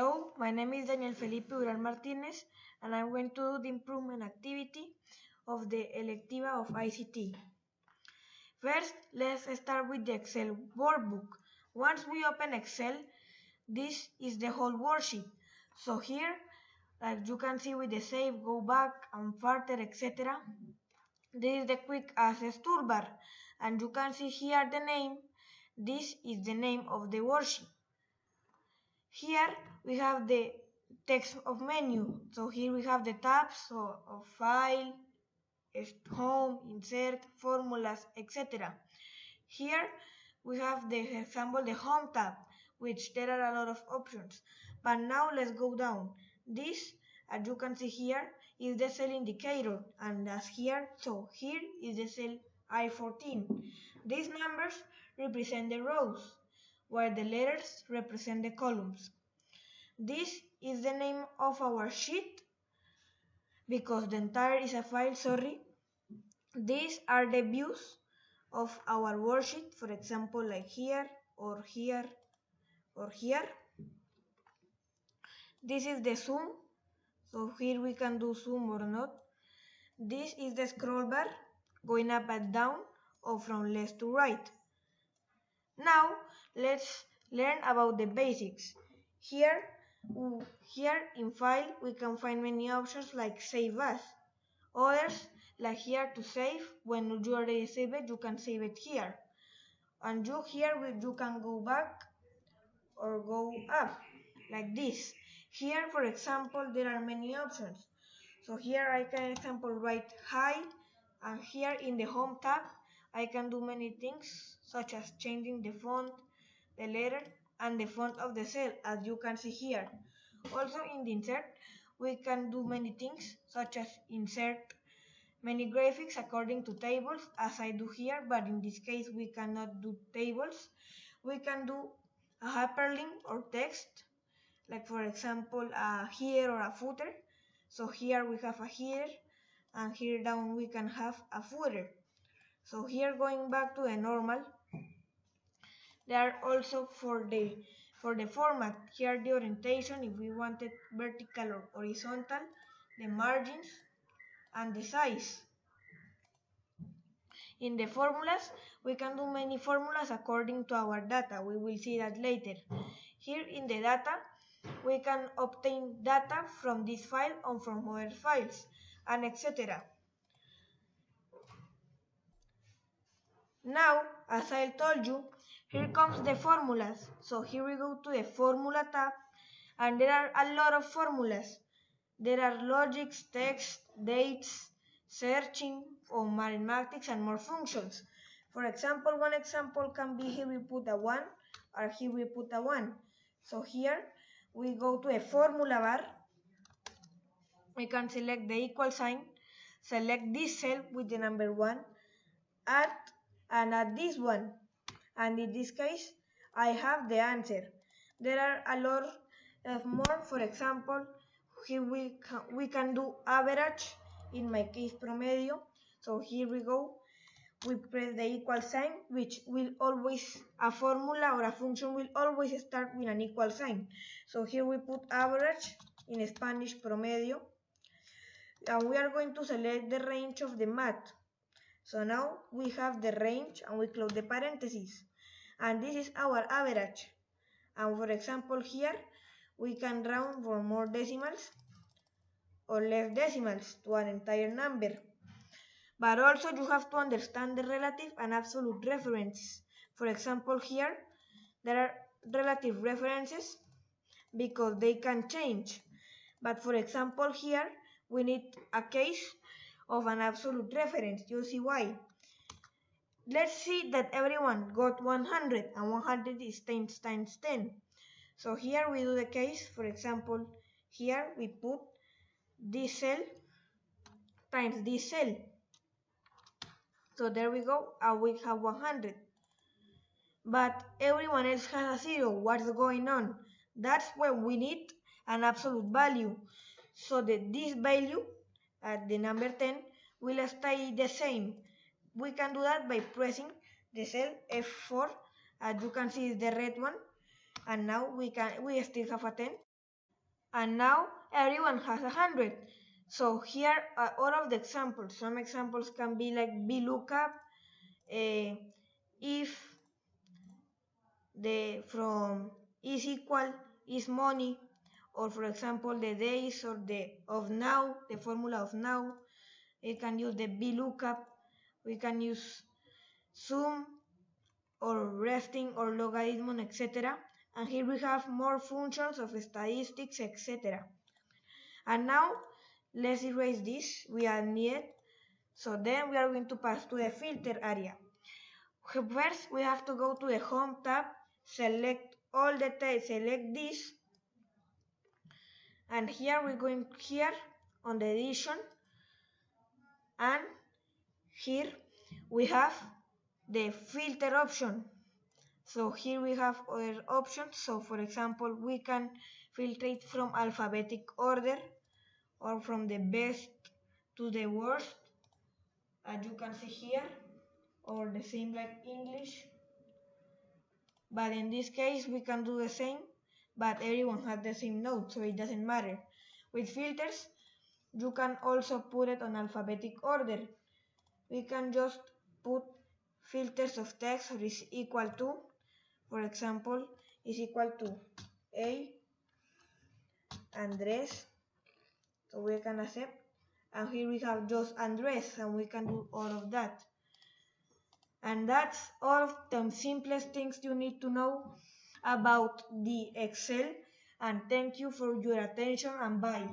Hello, my name is Daniel Felipe Duran Martinez, and I'm going to do the improvement activity of the Electiva of ICT. First, let's start with the Excel workbook. Once we open Excel, this is the whole worksheet. So here, like you can see with the save, go back, and further, etc. This is the quick access toolbar, and you can see here the name. This is the name of the worksheet. Here we have the text of menu. So here we have the tabs of file, home, insert, formulas, etc. Here we have the example, the home tab, which there are a lot of options. But now let's go down. This, as you can see here, is the cell indicator, and as here, so here is the cell I14. These numbers represent the rows, while the letters represent the columns. This is the name of our sheet, because the entire is a file, sorry. These are the views of our worksheet, for example, like here, or here, or here. This is the zoom, so here we can do zoom or not. This is the scroll bar, going up and down, or from left to right. Now, let's learn about the basics. Here in file, we can find many options like save as. Others, like here to save, when you already save it, you can save it here. And you can go back or go up, like this. Here, for example, there are many options. So here I can, example, write hi, and here in the home tab, I can do many things, such as changing the font, the letter, and the font of the cell, as you can see here. Also in the insert, we can do many things, such as insert many graphics according to tables, as I do here, but in this case we cannot do tables. We can do a hyperlink or text, like for example a header or a footer. So here we have a header, and here down we can have a footer. So here, going back to the normal, there are also for the format, here the orientation, if we wanted vertical or horizontal, the margins, and the size. In the formulas, we can do many formulas according to our data. We will see that later. Here in the data, we can obtain data from this file or from other files, and etc. Now, as I told you, here comes the formulas. So here we go to the formula tab, and there are a lot of formulas. There are logics, text, dates, searching, or mathematics, and more functions. For example, one example can be here we put a 1, or here we put a 1. So here we go to a formula bar. We can select the equal sign, select this cell with the number 1, add this one, and in this case I have the answer. There are a lot of more. For example, here we can do average, in my case promedio. So here we go, we press the equal sign, which will always, a formula or a function will always start with an equal sign. So here we put average, in Spanish promedio, and we are going to select the range of the math. So now we have the range, and we close the parentheses, and this is our average. And for example, here we can round for more decimals or less decimals to an entire number. But also you have to understand the relative and absolute references. For example, here there are relative references because they can change. But for example, here we need a case of an absolute reference. You see why? Let's see that everyone got 100, and 100 is 10 times 10. So here we do the case. For example, here we put this cell times this cell. So there we go, and we have 100. But everyone else has a 0. What's going on? That's when we need an absolute value, so that this value at the number 10 will stay the same. We can do that by pressing the cell F4, as you can see is the red one, and now we still have a 10. and now everyone has 100. So here are all of the examples. Some examples can be like VLOOKUP, if the from is equal is money, or for example the days or the of now, the formula of now. We can use the VLOOKUP. We can use sum or resting or logarithm, etc. And here we have more functions of statistics, etc. And now let's erase this. We are needed. So then we are going to pass to the filter area. First, we have to go to the Home tab, select all the text, select this, and here we're going here on the edition, and here we have the filter option. So here we have other options. So for example, we can filter it from alphabetic order or from the best to the worst, as you can see here, or the same like English. But in this case, we can do the same, but everyone has the same note, so it doesn't matter. With filters, you can also put it on alphabetic order. We can just put filters of text is equal to, for example, is equal to A, Andres, so we can accept. And here we have just Andres, and we can do all of that. And that's all of the simplest things you need to know about the Excel. And thank you for your attention, and bye.